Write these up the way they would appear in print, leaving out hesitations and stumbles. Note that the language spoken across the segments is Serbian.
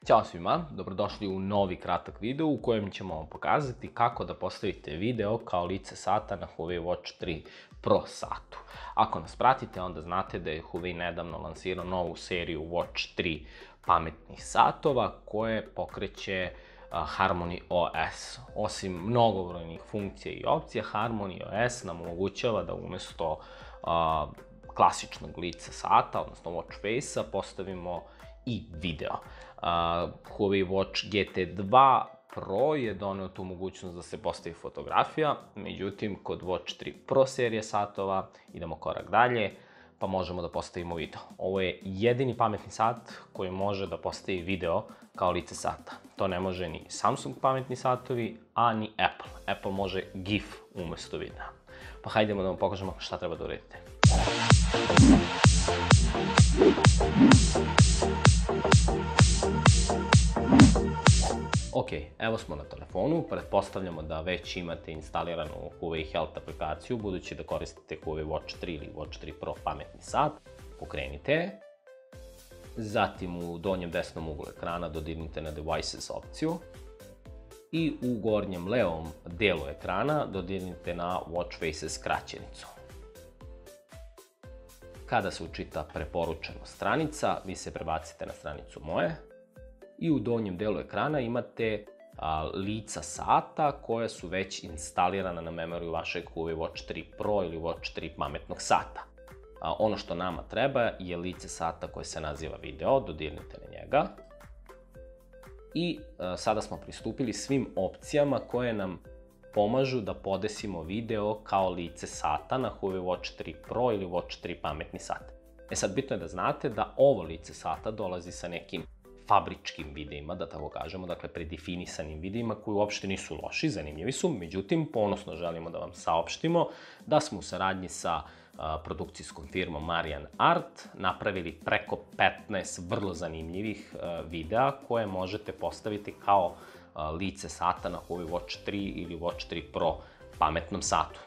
Ćao svima, dobrodošli u novi kratak video u kojem ćemo vam pokazati kako da postavite video kao lice sata na Huawei Watch 3 Pro satu. Ako nas pratite, onda znate da je Huawei nedavno lansirao novu seriju Watch 3 pametnih satova koje pokreće Harmony OS. Osim mnogobrojnih funkcija i opcija, Harmony OS nam omogućava da umesto klasičnog lica sata, odnosno watch face-a, postavimo i video. Huawei Watch GT2 Pro je doneo tu mogućnost da se postavi fotografija, međutim, kod Watch 3 Pro serije satova idemo korak dalje, pa možemo da postavimo video. Ovo je jedini pametni sat koji može da postavi video kao lice sata. To ne može ni Samsung pametni satovi, a ni Apple. Apple može GIF umesto videa. Pa hajdemo da vam pokažemo šta treba da uradite. Ok, evo smo na telefonu, pretpostavljamo da već imate instaliranu Huawei Health aplikaciju, budući da koristite Huawei Watch 3 ili Watch 3 Pro pametni sat, pokrenite je. Zatim u donjem desnom uglu ekrana dodirnite na Devices opciju i u gornjem levom delu ekrana dodirnite na Watch Faces skraćenicu. Kada se učita preporučena stranica, vi se prebacite na stranicu moje i u donjem delu ekrana imate lica sata koja su već instalirana na memoriju vašeg Huawei Watch 3 Pro ili Watch 3 pametnog sata. Ono što nama treba je lice sata koje se naziva video, dodirnite na njega. I sada smo pristupili svim opcijama koje nam pomažu da podesimo video kao lice sata na Huawei Watch 3 Pro ili Watch 3 pametni sat. Sad, bitno je da znate da ovo lice sata dolazi sa nekim fabričkim videima, da tako kažemo, dakle predefinisanim videima koji uopšte nisu loši, zanimljivi su, međutim, ponosno želimo da vam saopštimo da smo u saradnji sa produkcijskom firmom Marian Art napravili preko 15 vrlo zanimljivih videa koje možete postaviti kao lice sata na Huawei Watch 3 ili Watch 3 Pro pametnom satu.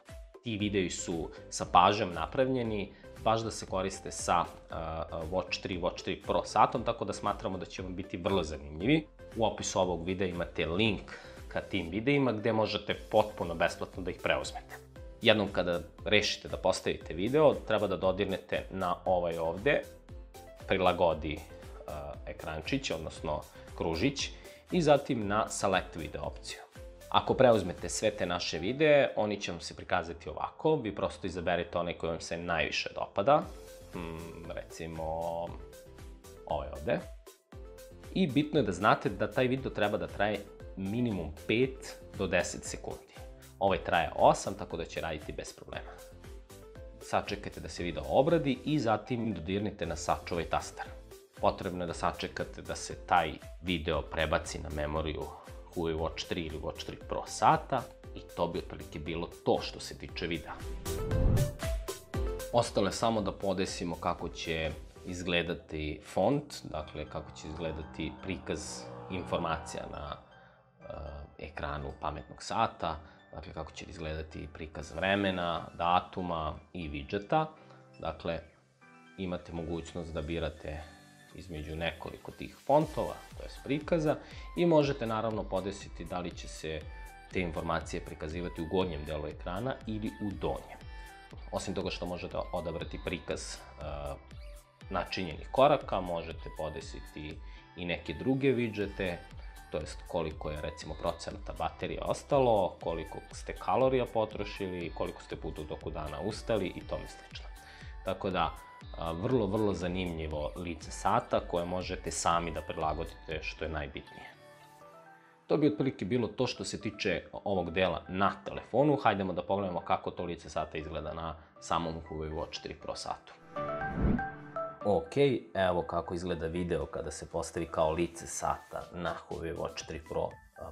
Ti videi su sa pažnjom napravljeni baš da se koriste sa Watch 3 Watch 3 Pro satom, tako da smatramo da će vam biti vrlo zanimljivi. U opisu ovog videa imate link ka tim videima gde možete potpuno besplatno da ih preuzmete. Jednom kada rešite da postavite video, treba da dodirnete na ovaj ovde, prilagodi ekrančić, odnosno kružić, i zatim na Select video opciju. Ako preuzmete sve te naše videe, oni će vam se prikazati ovako, vi prosto izaberite onaj koji vam se najviše dopada, recimo ovaj ovde. I bitno je da znate da taj video treba da traje minimum 5 do 10 sekundi. Ovaj traje 8, tako da će raditi bez problema. Sačekajte da se video obradi i zatim dodirnite na sačuvaj taster. Potrebno je da sačekate da se taj video prebaci na memoriju Huawei Watch 3 ili Watch 3 Pro sata i to bi otprilike bilo to što se tiče videa. Ostalo je samo da podesimo kako će izgledati font, dakle kako će izgledati prikaz informacija na ekranu pametnog sata, dakle kako će izgledati prikaz vremena, datuma i widgeta. Dakle, imate mogućnost da birate između nekoliko tih fontova, to je prikaza, i možete naravno podesiti da li će se te informacije prikazivati u gornjem delu ekrana ili u donjem. Osim toga što možete odabrati prikaz načinjenih koraka, možete podesiti i neke druge widgete, to jest koliko je recimo procenata baterije ostalo, koliko ste kalorija potrošili, koliko ste puta u toku dana ustali i tome slično. Tako da, vrlo zanimljivo lice sata koje možete sami da prilagodite, što je najbitnije. To bi otprilike bilo to što se tiče ovog dela na telefonu. Hajdemo da pogledamo kako to lice sata izgleda na samom Huawei Watch 3 Pro satu. Ok, evo kako izgleda video kada se postavi kao lice sata na Huawei Watch 3 Pro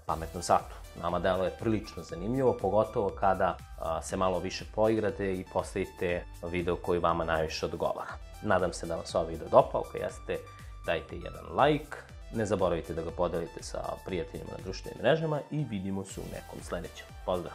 pametnom satu. Nama delo je prilično zanimljivo, pogotovo kada se malo više poigrate i postavite video koji vama najviše odgovara. Nadam se da vam se ovaj video dopao, ako jeste, dajte jedan like, ne zaboravite da ga podelite sa prijateljima na društvenim mrežama i vidimo se u nekom sledećem. Pozdrav!